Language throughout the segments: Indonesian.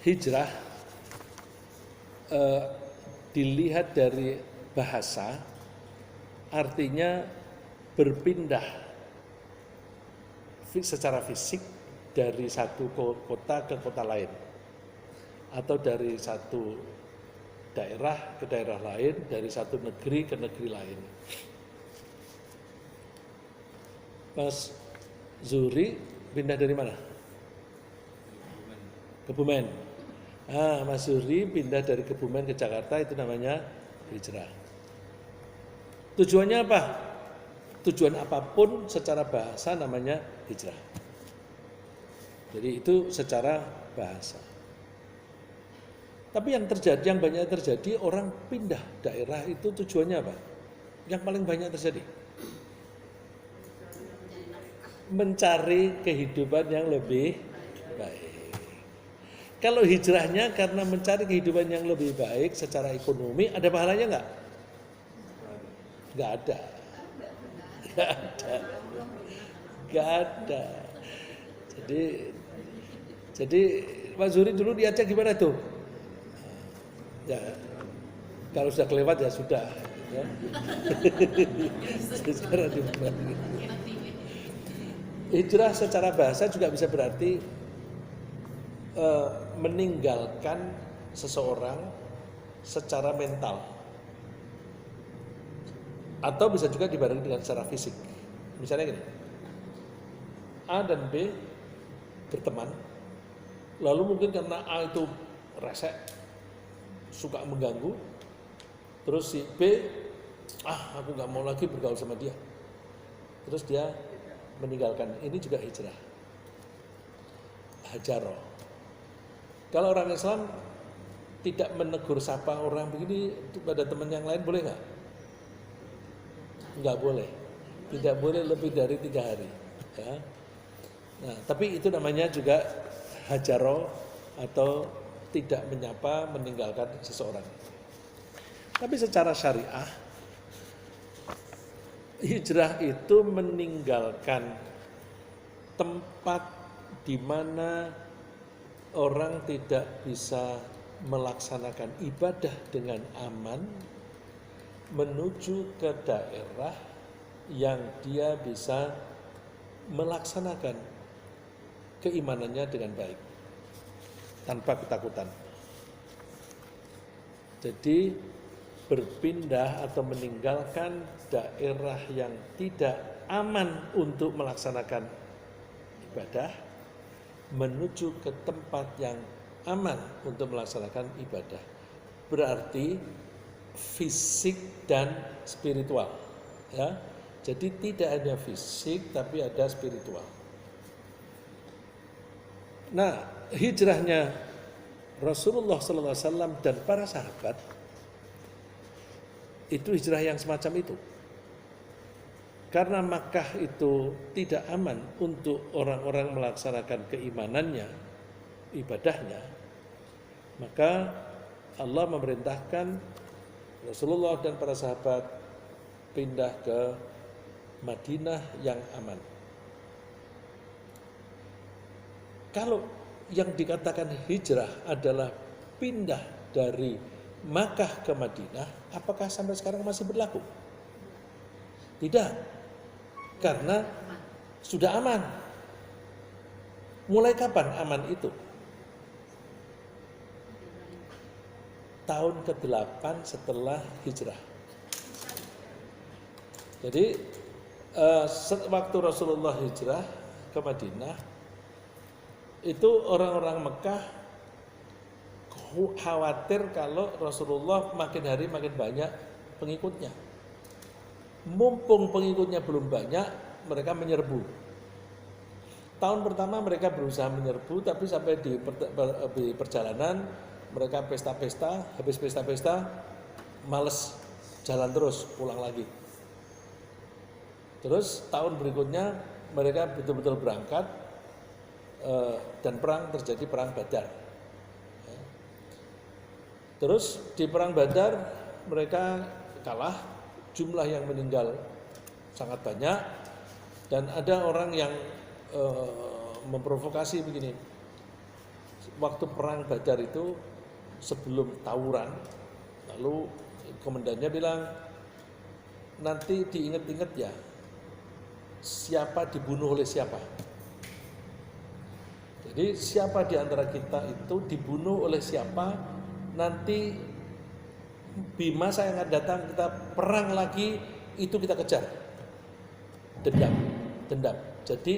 hijrah dilihat dari bahasa artinya berpindah secara fisik dari satu kota ke kota lain atau dari satu daerah ke daerah lain, dari satu negeri ke negeri lain. Mas Zuri pindah dari mana? Kebumen. Mas Zuri pindah dari Kebumen ke Jakarta, itu namanya hijrah. Tujuannya apa? Tujuan apapun secara bahasa namanya hijrah. Jadi itu secara bahasa. Tapi yang banyak terjadi orang pindah daerah itu tujuannya apa? Yang paling banyak terjadi mencari kehidupan yang lebih baik. Kalau hijrahnya karena mencari kehidupan yang lebih baik secara ekonomi, ada pahalanya enggak? Enggak ada. Enggak ada. Enggak ada. Jadi Pak Zuri dulu di Aceh gimana tuh? Ya, kalau sudah kelewat ya sudah. Ya. Sekarang hijrah secara bahasa juga bisa berarti meninggalkan seseorang secara mental, atau bisa juga dibarengi dengan secara fisik. Misalnya gini, A dan B berteman, lalu mungkin karena A itu resek, suka mengganggu, terus si B, aku nggak mau lagi bergaul sama dia, terus dia meninggalkan. Ini juga hijrah, hajaroh. Kalau orang Islam tidak menegur sapa orang begini pada teman yang lain, boleh nggak? Nggak boleh, tidak boleh lebih dari 3 hari. Ya. Nah, tapi itu namanya juga hajaroh atau tidak menyapa, meninggalkan seseorang. Tapi secara syariah, hijrah itu meninggalkan tempat di mana orang tidak bisa melaksanakan ibadah dengan aman, menuju ke daerah yang dia bisa melaksanakan keimanannya dengan baik, tanpa ketakutan. Jadi berpindah atau meninggalkan daerah yang tidak aman untuk melaksanakan ibadah, menuju ke tempat yang aman untuk melaksanakan ibadah. Berarti fisik dan spiritual, ya. Jadi tidak hanya fisik tapi ada spiritual. Nah, hijrahnya Rasulullah SAW dan para sahabat itu hijrah yang semacam itu. Karena Makkah itu tidak aman untuk orang-orang melaksanakan keimanannya, ibadahnya, maka Allah memerintahkan Rasulullah dan para sahabat pindah ke Madinah yang aman. Kalau yang dikatakan hijrah adalah pindah dari Makkah ke Madinah, apakah sampai sekarang masih berlaku? Tidak, karena sudah aman. Mulai kapan aman itu? Tahun ke-8 setelah hijrah. Jadi waktu Rasulullah hijrah ke Madinah, itu orang-orang Mekah khawatir kalau Rasulullah makin hari makin banyak pengikutnya. Mumpung pengikutnya belum banyak, mereka menyerbu. Tahun pertama mereka berusaha menyerbu, tapi sampai di perjalanan mereka pesta-pesta, habis pesta-pesta males, jalan terus, pulang lagi. Terus tahun berikutnya mereka betul-betul berangkat, dan terjadi perang Badar. Terus di perang Badar mereka kalah, jumlah yang meninggal sangat banyak, dan ada orang yang memprovokasi begini, waktu perang Badar itu sebelum tawuran, lalu komandannya bilang, nanti diingat-ingat ya, siapa dibunuh oleh siapa. Jadi siapa di antara kita itu dibunuh oleh siapa, nanti di masa yang akan datang kita perang lagi, itu kita kejar. Dendam. Jadi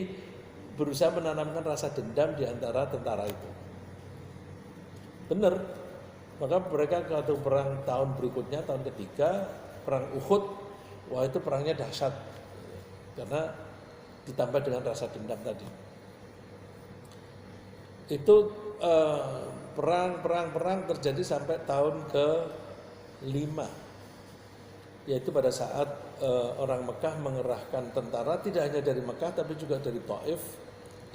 berusaha menanamkan rasa dendam di antara tentara itu. Benar. Maka mereka waktu perang tahun berikutnya, tahun ketiga, perang Uhud, wah itu perangnya dahsyat. Karena ditambah dengan rasa dendam tadi. Itu perang terjadi sampai tahun ke-5. Yaitu pada saat orang Mekah mengerahkan tentara tidak hanya dari Mekah tapi juga dari Taif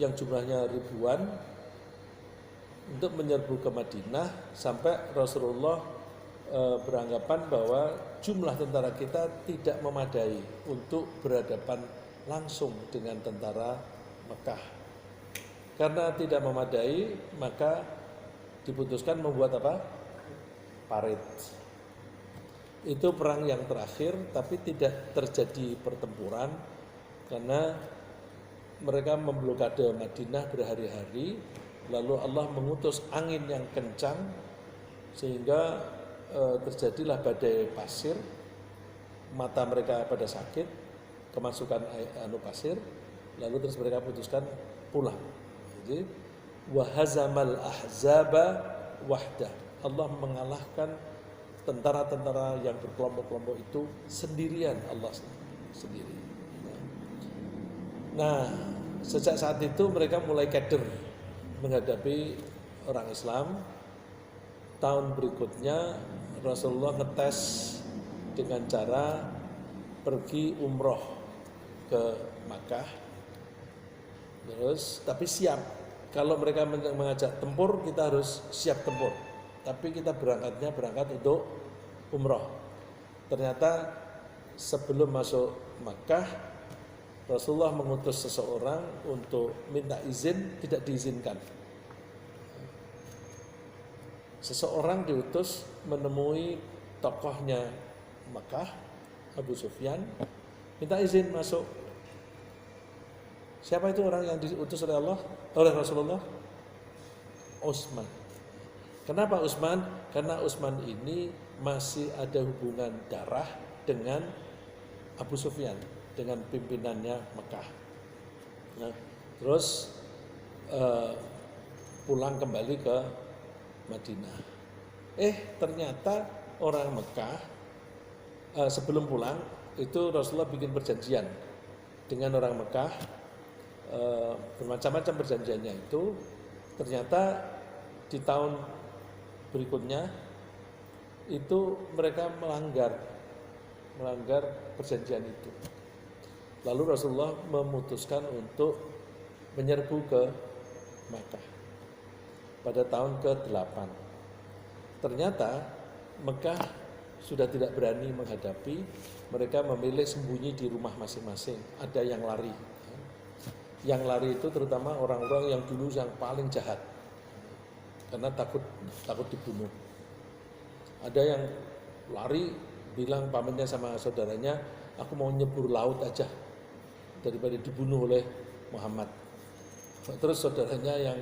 yang jumlahnya ribuan untuk menyerbu ke Madinah, sampai Rasulullah beranggapan bahwa jumlah tentara kita tidak memadai untuk berhadapan langsung dengan tentara Mekah. Karena tidak memadai, maka diputuskan membuat apa? Parit. Itu perang yang terakhir, tapi tidak terjadi pertempuran karena mereka memblokade Madinah berhari-hari. Lalu Allah mengutus angin yang kencang sehingga terjadilah badai pasir. Mata mereka pada sakit, kemasukan pasir. Lalu terus mereka putuskan pulang. Jadi wahazamal ahzaba wahda. Allah mengalahkan tentara-tentara yang berkelompok-kelompok itu sendirian, Allah sendiri. Nah, sejak saat itu mereka mulai keder menghadapi orang Islam. Tahun berikutnya Rasulullah ngetes dengan cara pergi umroh ke Makkah. Terus tapi siap, kalau mereka mengajak tempur kita harus siap tempur. Tapi kita berangkat untuk umroh. Ternyata sebelum masuk Makkah, Rasulullah mengutus seseorang untuk minta izin, tidak diizinkan. Seseorang diutus menemui tokohnya Makkah, Abu Sufyan, minta izin masuk. Siapa itu orang yang diutus oleh Rasulullah? Utsman. Kenapa Utsman? Karena Utsman ini masih ada hubungan darah dengan Abu Sufyan, dengan pimpinannya Mekah. Nah, terus pulang kembali ke Madinah. Ternyata orang Mekah sebelum pulang itu Rasulullah bikin perjanjian dengan orang Mekah, bermacam-macam perjanjiannya itu. Ternyata di tahun berikutnya itu mereka melanggar perjanjian itu. Lalu Rasulullah memutuskan untuk menyerbu ke Makkah pada tahun ke-8. Ternyata Mekah sudah tidak berani menghadapi, mereka memilih sembunyi di rumah masing-masing. Ada yang lari. Yang lari itu terutama orang-orang yang dulu yang paling jahat, karena takut dibunuh. Ada yang lari bilang pamannya sama saudaranya, aku mau nyebur laut aja daripada dibunuh oleh Muhammad. Terus saudaranya yang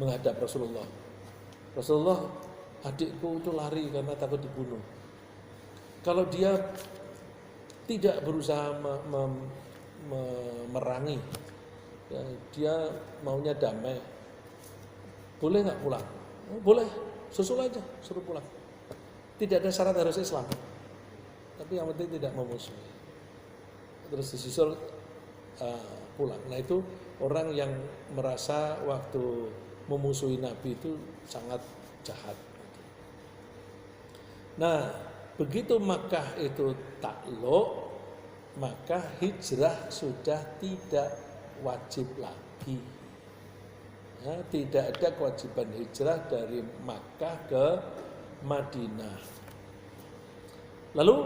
menghadap Rasulullah, adikku itu lari karena takut dibunuh. Kalau dia tidak berusaha memerangi, ya, dia maunya damai, boleh nggak pulang? Boleh, susul aja, suruh pulang. Tidak ada syarat harus Islam, tapi yang penting tidak memusuhi. Terus disusul pulang. Nah itu orang yang merasa waktu memusuhi Nabi itu sangat jahat. Nah begitu Makkah itu takluk, maka hijrah sudah tidak wajib lagi. Ya, tidak ada kewajiban hijrah dari Makkah ke Madinah. Lalu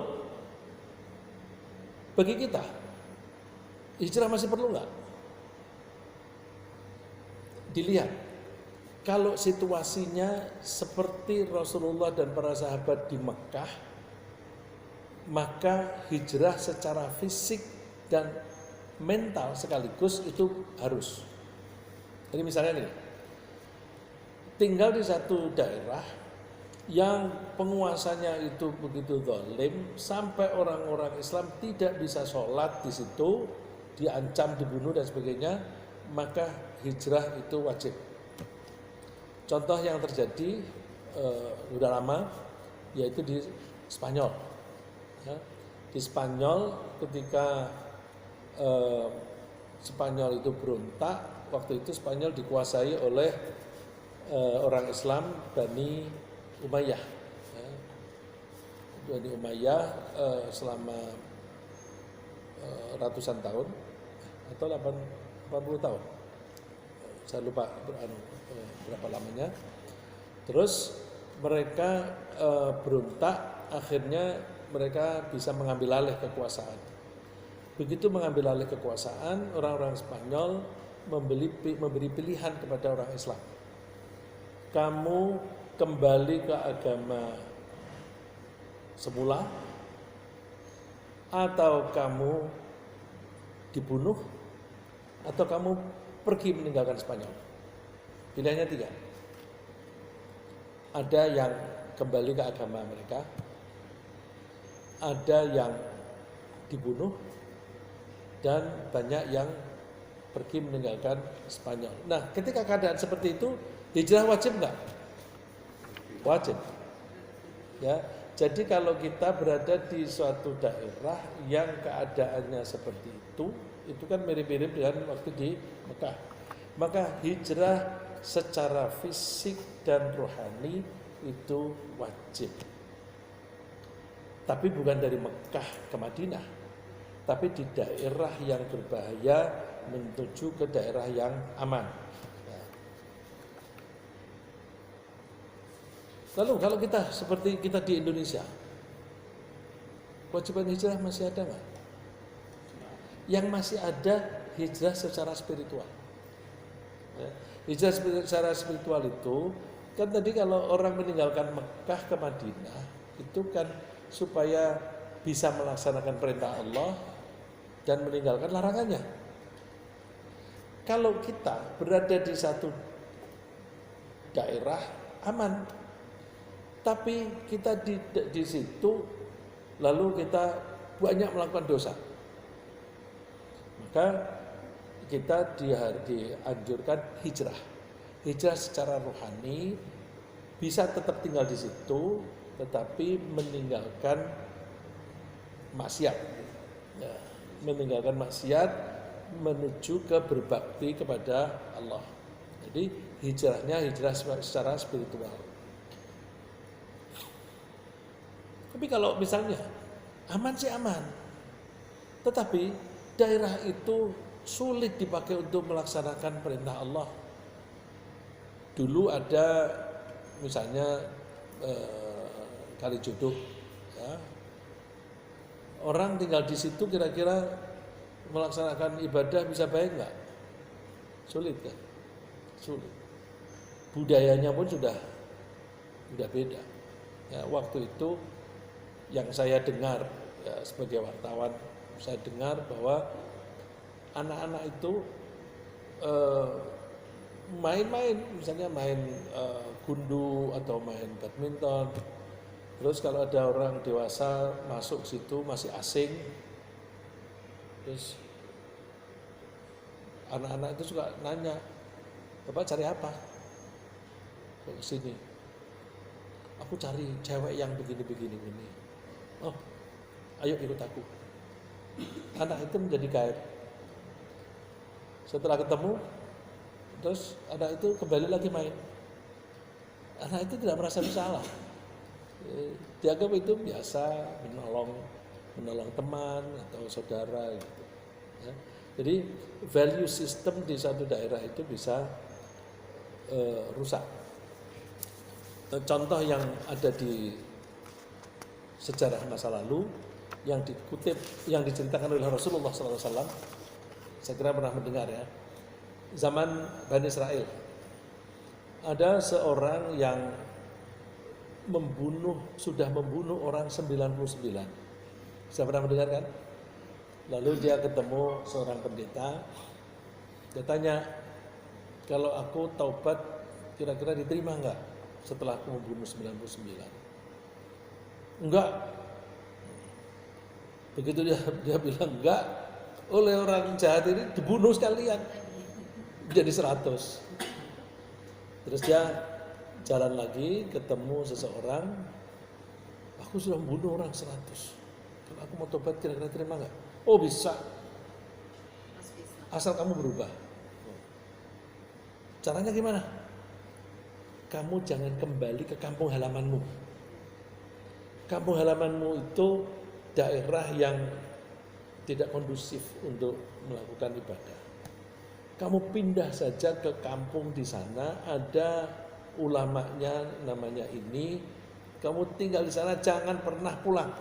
bagi kita, hijrah masih perlu nggak? Dilihat Kalau situasinya seperti Rasulullah dan para sahabat di Mekah, maka hijrah secara fisik dan mental sekaligus itu harus. Jadi misalnya nih, tinggal di satu daerah yang penguasanya itu begitu zalim sampai orang-orang Islam tidak bisa sholat di situ, diancam dibunuh dan sebagainya, maka hijrah itu wajib. Contoh yang terjadi sudah lama yaitu di Spanyol. Ya, di Spanyol ketika Spanyol itu berontak, waktu itu Spanyol dikuasai oleh orang Islam Bani Umayyah. Ya, Bani Umayyah selama ratusan tahun atau 80 tahun. Saya lupa berapa lamanya. Terus mereka berontak, akhirnya mereka bisa mengambil alih kekuasaan. Begitu mengambil alih kekuasaan, orang-orang Spanyol memberi pilihan kepada orang Islam. Kamu kembali ke agama semula, atau kamu dibunuh, atau kamu pergi meninggalkan Spanyol. Pilihannya 3. Ada yang kembali ke agama mereka, ada yang dibunuh, dan banyak yang pergi meninggalkan Spanyol. Nah, ketika keadaan seperti itu, hijrah wajib enggak? Wajib. Ya, jadi kalau kita berada di suatu daerah yang keadaannya seperti itu kan mirip-mirip dengan waktu di Mekah. Maka hijrah secara fisik dan rohani itu wajib. Tapi bukan dari Mekah ke Madinah, tapi di daerah yang berbahaya menuju ke daerah yang aman. Lalu kalau kita seperti kita di Indonesia, kewajiban hijrah masih ada nggak? Yang masih ada hijrah secara spiritual. Ya, hijrah secara spiritual itu kan tadi kalau orang meninggalkan Mekah ke Madinah itu kan supaya bisa melaksanakan perintah Allah dan meninggalkan larangannya. Kalau kita berada di satu daerah aman, tapi kita di situ lalu kita banyak melakukan dosa, maka kita dianjurkan hijrah. Hijrah secara rohani, bisa tetap tinggal di situ, tetapi meninggalkan maksiat. Ya, meninggalkan maksiat menuju ke berbakti kepada Allah. Jadi hijrahnya hijrah secara spiritual. Tapi kalau misalnya aman sih aman, tetapi daerah itu sulit dipakai untuk melaksanakan perintah Allah. Dulu ada misalnya Kalijodo, ya. Orang tinggal di situ kira-kira melaksanakan ibadah bisa baik nggak? Sulit kan? Sulit. Budayanya pun sudah beda. Ya, waktu itu yang saya dengar ya, sebagai wartawan, saya dengar bahwa anak-anak itu main-main, misalnya main gundu atau main badminton. Terus kalau ada orang dewasa masuk situ masih asing, terus anak-anak itu suka nanya, "Bapak cari apa?" "Ke sini." "Aku cari cewek yang begini-begini." "Oh, ayo ikut aku." Anak itu menjadi gaib. Setelah ketemu, terus anak itu kembali lagi main. Anak itu tidak merasa bersalah. Dianggap itu biasa, menolong teman atau saudara gitu. Ya. Jadi value system di satu daerah itu bisa rusak. Contoh yang ada di sejarah masa lalu yang dikutip, yang diceritakan oleh Rasulullah SAW, saya kira pernah mendengar ya. Zaman Bani Israel, Ada seorang yang sudah membunuh orang 99. Saya pernah mendengar kan? Lalu dia ketemu seorang pendeta, dia tanya, kalau aku taubat kira-kira diterima enggak setelah aku membunuh 99? Enggak. Begitu dia bilang enggak, oleh orang jahat ini dibunuh sekalian jadi 100. Terus dia jalan lagi ketemu seseorang, aku sudah membunuh orang 100. Kalau aku mau tobat kira-kira terima enggak? Oh bisa. Asal kamu berubah. Caranya gimana? Kamu jangan kembali ke kampung halamanmu. Kampung halamanmu itu daerah yang tidak kondusif untuk melakukan ibadah. Kamu pindah saja ke kampung di sana, ada ulamanya namanya ini, kamu tinggal di sana, jangan pernah pulang.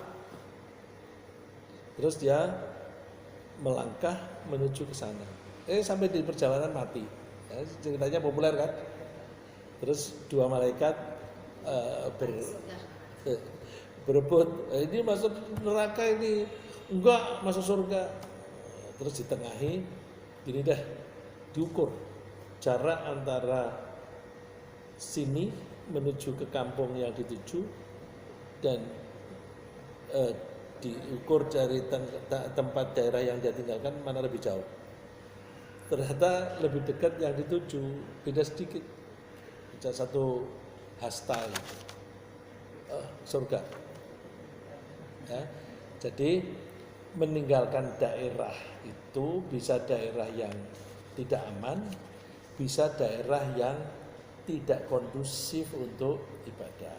Terus dia melangkah menuju ke sana. Sampai di perjalanan mati. Ceritanya populer kan? Terus 2 malaikat berebut, ini masuk neraka ini, enggak masuk surga. Terus ditengahi, gini deh, diukur jarak antara sini menuju ke kampung yang dituju dan diukur dari tempat daerah yang dia tinggalkan mana lebih jauh. Ternyata lebih dekat yang dituju, beda sedikit, bisa 1 hasta surga. Ya, jadi meninggalkan daerah itu bisa daerah yang tidak aman, bisa daerah yang tidak kondusif untuk ibadah.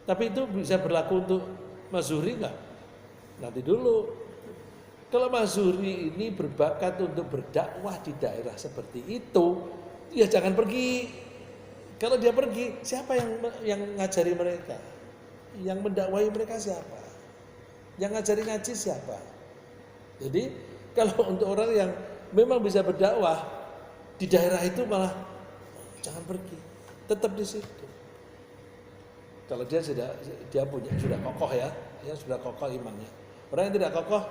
Tapi itu bisa berlaku untuk Mas Zuhri enggak? Nanti dulu. Kalau Mas Zuhri ini berbakat untuk berdakwah di daerah seperti itu, ya jangan pergi. Kalau dia pergi, siapa yang ngajari mereka? Yang mendakwai mereka siapa? Yang ngajari ngaji siapa? Jadi kalau untuk orang yang memang bisa berdakwah di daerah itu malah jangan pergi, tetap di situ. Kalau dia sudah kokoh ya sudah kokoh imannya. Orang yang tidak kokoh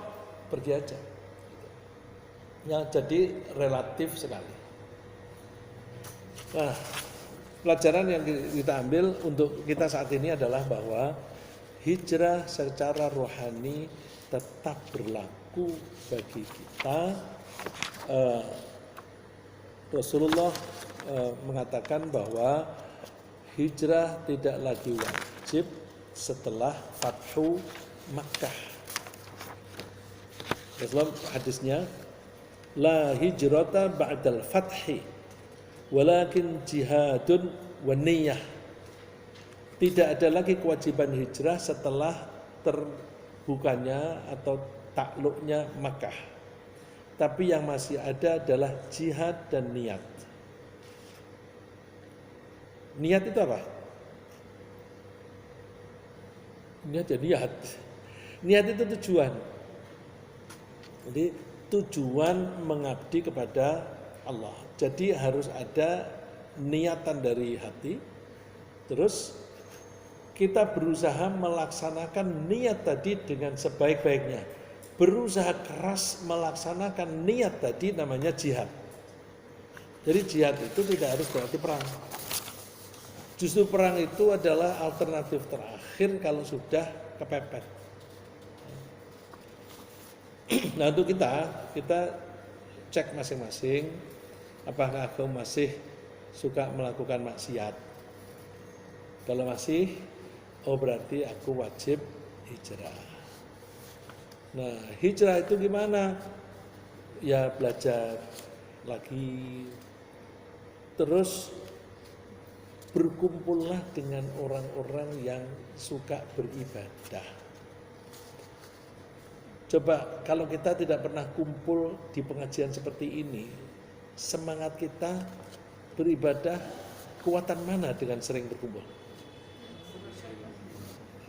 pergi aja. Yang jadi relatif sekali. Nah, pelajaran yang kita ambil untuk kita saat ini adalah bahwa hijrah secara rohani tetap berlaku bagi kita. Rasulullah mengatakan bahwa hijrah tidak lagi wajib setelah Fathu Makkah. Rasulullah hadisnya, la hijrata ba'dal fathi walakin jihadun wa niyyah. Tidak ada lagi kewajiban hijrah setelah terbukanya atau takluknya Makkah. Tapi yang masih ada adalah jihad dan niat. Niat itu apa? Niat ya niat. Niat itu tujuan. Jadi tujuan mengabdi kepada Allah. Jadi harus ada niatan dari hati. Terus kita berusaha melaksanakan niat tadi dengan sebaik-baiknya. Berusaha keras melaksanakan niat tadi namanya jihad. Jadi jihad itu tidak harus berarti perang. Justru perang itu adalah alternatif terakhir kalau sudah kepepet. Nah untuk kita cek masing-masing, apakah aku masih suka melakukan maksiat. Kalau masih, berarti aku wajib hijrah. Nah hijrah itu gimana? Ya belajar lagi, terus berkumpullah dengan orang-orang yang suka beribadah. Coba kalau kita tidak pernah kumpul di pengajian seperti ini, semangat kita beribadah kuatan mana dengan sering berkumpul?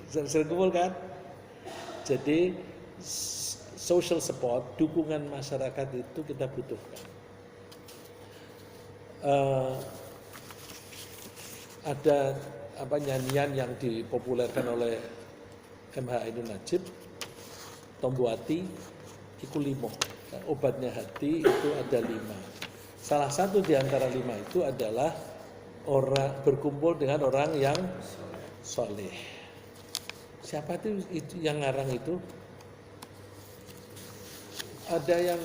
Sering kumpul kan? Jadi social support, dukungan masyarakat itu kita butuhkan. eh, ada nyanyian yang dipopulerkan oleh MH Ainun Najib, Tombuati iku limo. Obatnya hati itu ada 5. Salah satu di antara 5 itu adalah orang berkumpul dengan orang yang soleh. Siapa itu yang ngarang itu? Ada yang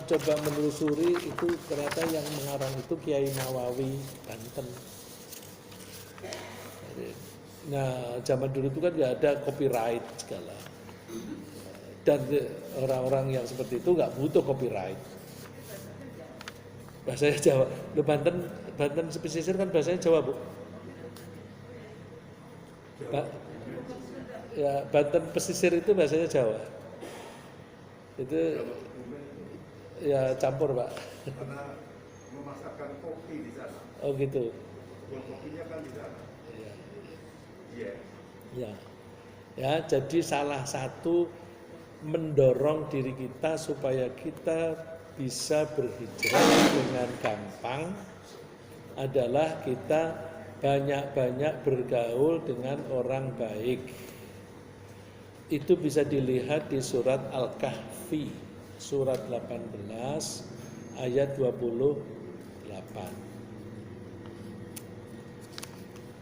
coba menelusuri itu, ternyata yang mengarang itu Kiai Nawawi Banten. Nah, zaman dulu itu kan nggak ada copyright segala. Dan orang-orang yang seperti itu nggak butuh copyright. Bahasanya Jawa. Lu Banten pesisir kan bahasanya Jawa, Bu. Ya, Banten pesisir itu bahasanya Jawa. Itu ya campur, Pak. Karena memasakkan kopi di sana. Oh gitu. Kopinya kan di sana. Iya. Iya. Ya. Ya, jadi salah satu mendorong diri kita supaya kita bisa berhijrah dengan gampang adalah kita banyak-banyak bergaul dengan orang baik. Itu bisa dilihat di surat Al-Kahfi, surat 18 ayat 28.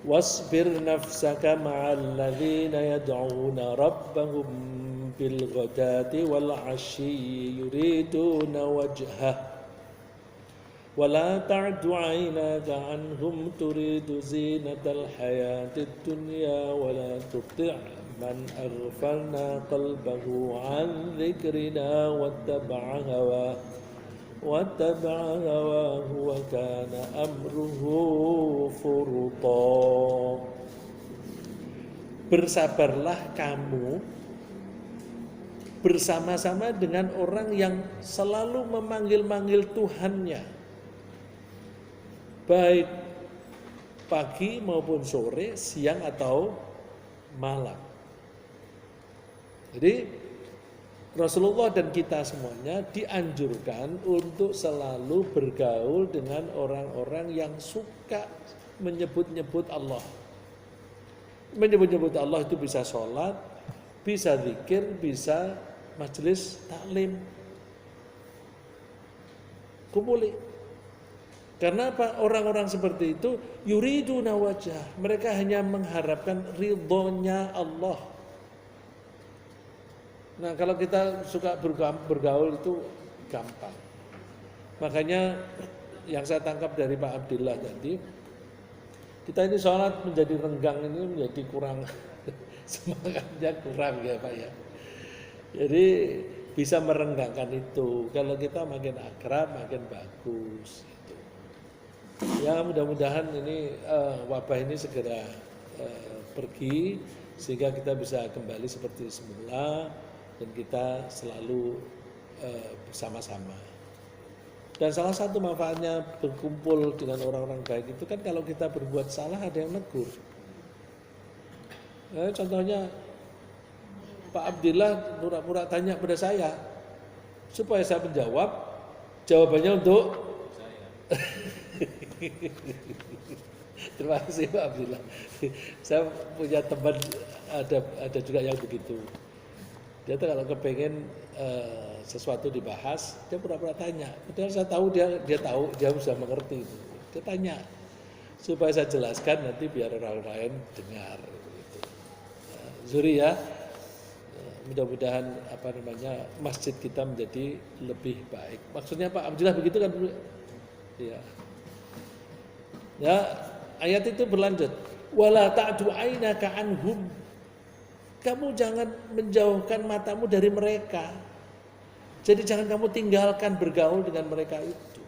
Wasbir nafsaka ma'al ladzina yad'una rabbahum bil ghadati wal 'ashyi yuriduna wajhah wa la ta'du 'ainaka 'anhum turidu zinatal hayatid dunya wa la tuti' man aghfalna qalbahu 'an dzikrina wattaba'a hawahu wa kana amruhu furuta. Bersabarlah kamu bersama-sama dengan orang yang selalu memanggil-manggil Tuhannya, baik pagi maupun sore, siang atau malam. Jadi Rasulullah dan kita semuanya dianjurkan untuk selalu bergaul dengan orang-orang yang suka menyebut-nyebut Allah. Menyebut-nyebut Allah itu bisa sholat, bisa zikir, bisa majelis taklim. Kumpuli. Karena apa? Orang-orang seperti itu yuriduna wajah. Mereka hanya mengharapkan ridhonya Allah. Nah, kalau kita suka bergaul itu gampang. Makanya yang saya tangkap dari Pak Abdillah tadi, kita ini sholat menjadi renggang, ini menjadi kurang semangatnya kurang ya Pak ya. Jadi bisa merenggangkan itu. Kalau kita makin akrab, makin bagus. Gitu. Ya mudah-mudahan ini wabah ini segera pergi sehingga kita bisa kembali seperti semula. Dan kita selalu bersama-sama. Dan salah satu manfaatnya berkumpul dengan orang-orang baik itu kan kalau kita berbuat salah ada yang negur. Contohnya Pak Abdillah pura-pura tanya pada saya supaya saya menjawab, jawabannya untuk saya. Terima kasih Pak Abdillah. Saya punya teman ada juga yang begitu. Dia tuh kalau kepengen sesuatu dibahas, dia pura-pura tanya. Padahal saya tahu dia tahu, dia sudah mengerti itu. Dia tanya supaya saya jelaskan nanti biar orang lain dengar. Gitu. Zuri ya, mudah-mudahan masjid kita menjadi lebih baik. Maksudnya Pak Abdillah begitu kan? Iya. Ya, ayat itu berlanjut. Wala ta'du 'ainaka 'anhum. Kamu jangan menjauhkan matamu dari mereka. Jadi jangan kamu tinggalkan bergaul dengan mereka itu.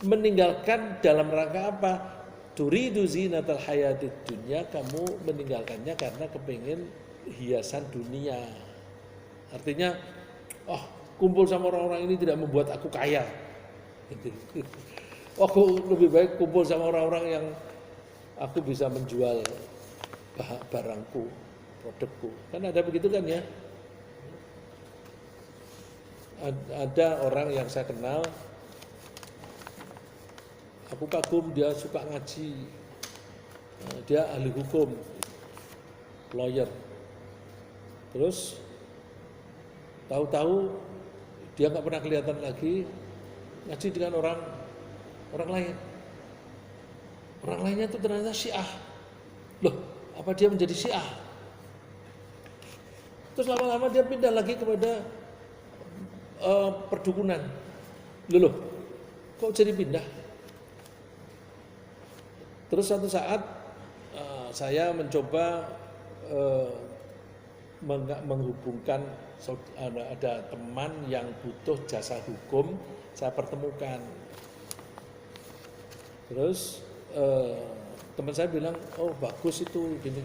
Meninggalkan dalam rangka apa? Turidu zinatal hayatid dunya, kamu meninggalkannya karena kepingin hiasan dunia. Artinya, kumpul sama orang-orang ini tidak membuat aku kaya. Aku lebih baik kumpul sama orang-orang yang aku bisa menjual barangku, produkku. Kan ada begitu kan ya? Ada orang yang saya kenal, Aku kagum, dia suka ngaji, dia ahli hukum, lawyer. Terus tahu-tahu dia nggak pernah kelihatan lagi ngaji dengan orang lain. Orang lainnya itu ternyata Syiah. Loh, apa dia menjadi Syiah? Terus lama-lama dia pindah lagi kepada perdukunan. Loh, kok jadi pindah? Terus suatu saat saya mencoba menghubungkan, ada teman yang butuh jasa hukum, saya pertemukan. Terus teman saya bilang, oh bagus itu, gini.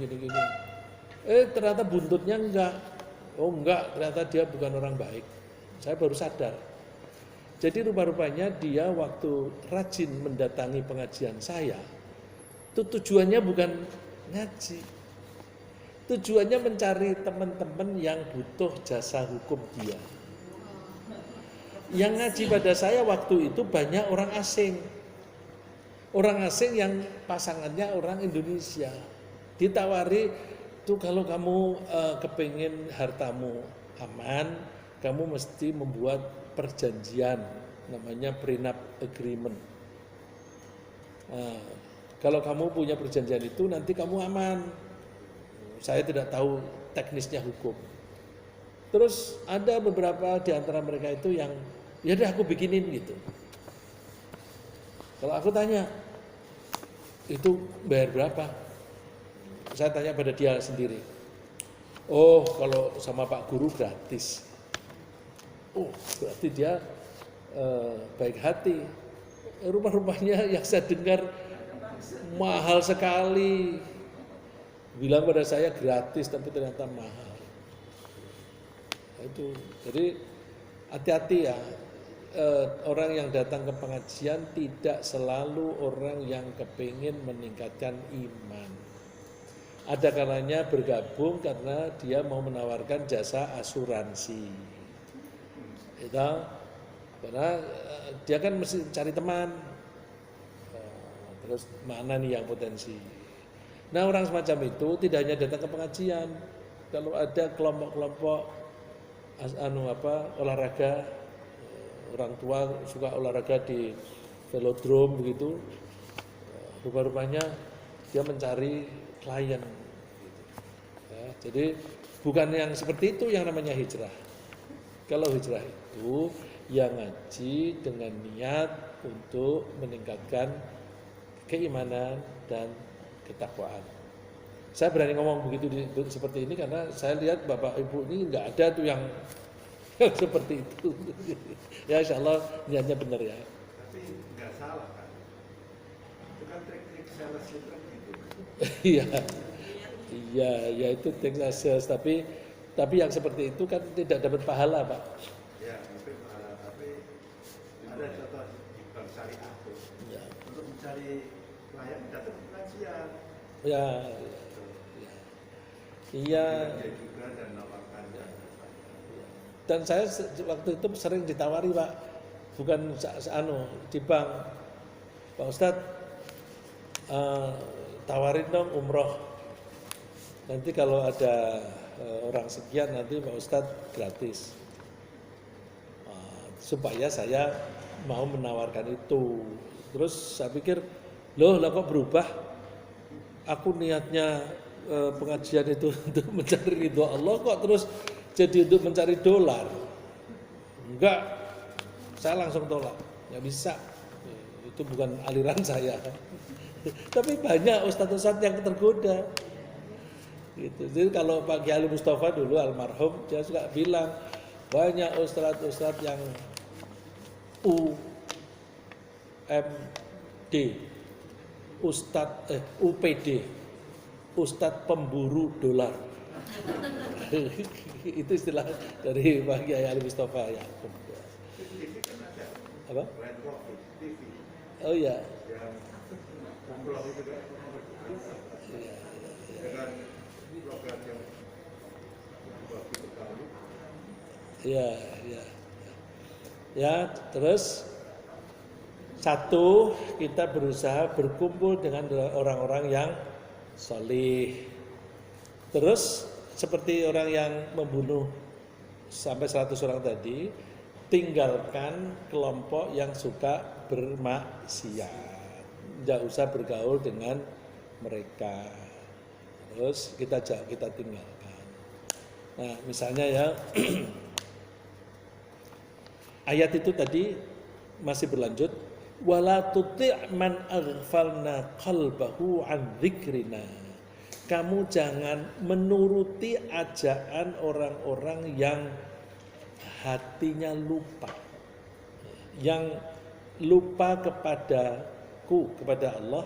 Ternyata buntutnya enggak. Oh enggak, ternyata dia bukan orang baik. Saya baru sadar. Jadi rupa-rupanya dia waktu rajin mendatangi pengajian saya, itu tujuannya bukan ngaji. Tujuannya mencari teman-teman yang butuh jasa hukum dia. Yang ngaji pada saya waktu itu banyak orang asing. Orang asing yang pasangannya orang Indonesia. Ditawari, tuh kalau kamu kepingin hartamu aman, kamu mesti membuat perjanjian, namanya prenup agreement. Kalau kamu punya perjanjian itu nanti kamu aman. Saya tidak tahu teknisnya hukum. Terus ada beberapa di antara mereka itu yang, ya udah aku bikinin gitu. Kalau aku tanya, itu bayar berapa? Saya tanya pada dia sendiri. Oh, kalau sama Pak Guru gratis. Oh, berarti dia baik hati. Rumah-rumahnya yang saya dengar mahal sekali. Bilang pada saya gratis tapi ternyata mahal. Itu, jadi hati-hati ya. Orang yang datang ke pengajian tidak selalu orang yang kepingin meningkatkan iman. Ada kalanya bergabung karena dia mau menawarkan jasa asuransi. Itu, karena dia kan mesti cari teman. Terus mana nih yang potensi? Nah, orang semacam itu tidak hanya datang ke pengajian. Kalau ada kelompok-kelompok olahraga, orang tua suka olahraga di velodrome begitu, rupa-rupanya dia mencari klien. Ya, jadi bukan yang seperti itu yang namanya hijrah. Kalau hijrah itu yang ngaji dengan niat untuk meningkatkan keimanan dan ketakwaan. Saya berani ngomong begitu seperti ini karena saya lihat bapak ibu ini nggak ada tuh yang seperti itu. Ya insya Allah niatnya benar ya. Tapi nggak salah kan? Itu kan trik-trik sales itu kan gitu. Iya, itu teknik sales. Tapi yang seperti itu kan tidak dapat pahala, Pak. Ya, mungkin tapi ada contoh di bank syariah tuh. Ya. Untuk mencari klien datang ke pengajian. Ya. Iya. Dia juga dan nawarkan. Dan saya waktu itu sering ditawari, Pak, bukan di bank, Pak Ustadz, tawarin dong umroh. Nanti kalau ada orang sekian nanti Pak Ustadz gratis. Supaya saya mau menawarkan itu. Terus saya pikir, loh lah kok berubah? Aku niatnya pengajian itu untuk mencari ridho Allah kok terus jadi untuk mencari dolar. Enggak, saya langsung tolak, nggak bisa. Itu bukan aliran saya. Tapi banyak ustadz-ustadz yang tergoda. Gitu. Jadi kalau Pak Kiai Ali Mustafa dulu almarhum, dia suka bilang banyak ustadz-ustadz yang UMD, UPD, Ustadz pemburu dolar. Itu istilah dari Pak Kiai Ali Mustafa ya. TV kan ada. Apa? Red Rocket TV. Oh iya. Yang umroh itu kan. Dengan program yang begitu kali. Iya. Ya, terus Satu, kita berusaha berkumpul dengan orang-orang yang solih. Terus seperti orang yang membunuh sampai 100 orang tadi, tinggalkan kelompok yang suka bermaksiat. Tidak usah bergaul dengan mereka. Terus kita tinggalkan. Nah, misalnya ya ayat itu tadi masih berlanjut, wala tuti' man aghfalna qalbahu an dzikrina. Kamu jangan menuruti ajaan orang-orang yang hatinya lupa. Yang lupa kepadaku, kepada Allah,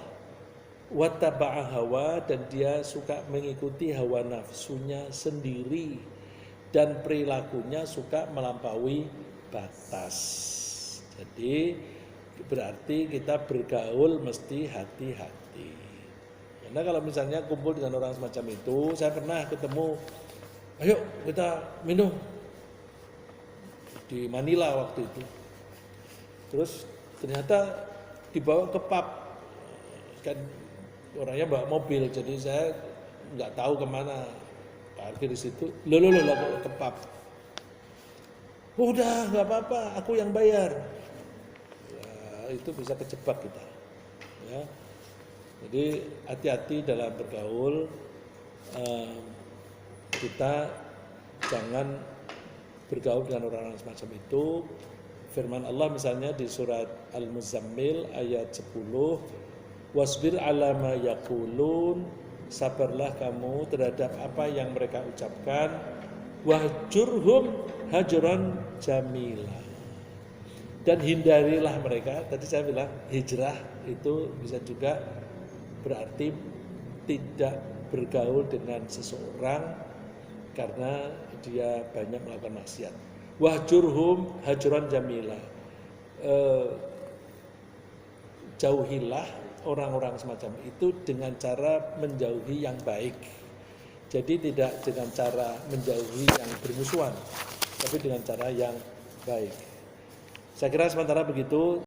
wa taba'a hawa, dan dia suka mengikuti hawa nafsunya sendiri dan perilakunya suka melampaui batas. Jadi berarti kita bergaul mesti hati-hati. Karena kalau misalnya kumpul dengan orang semacam itu, saya pernah ketemu, ayo kita minum di Manila waktu itu. Terus ternyata dibawa ke pub, kan orangnya bawa mobil, jadi saya nggak tahu kemana, parkir di situ, lo ke pub. Udah nggak apa-apa, aku yang bayar. Ya, itu bisa kejebak kita. Ya. Jadi hati-hati dalam bergaul. Kita jangan bergaul dengan orang-orang semacam itu. Firman Allah misalnya di surat Al-Muzammil ayat 10, wasbir ala ma yaqulun, sabarlah kamu terhadap apa yang mereka ucapkan, wahjurhum hajran jamila, dan hindarilah mereka. Tadi saya bilang hijrah itu bisa juga berarti tidak bergaul dengan seseorang karena dia banyak melakukan maksiat. Wahjurhum hajran jamila, jauhilah orang-orang semacam itu dengan cara menjauhi yang baik. Jadi tidak dengan cara menjauhi yang bermusuhan, tapi dengan cara yang baik. Saya kira sementara begitu.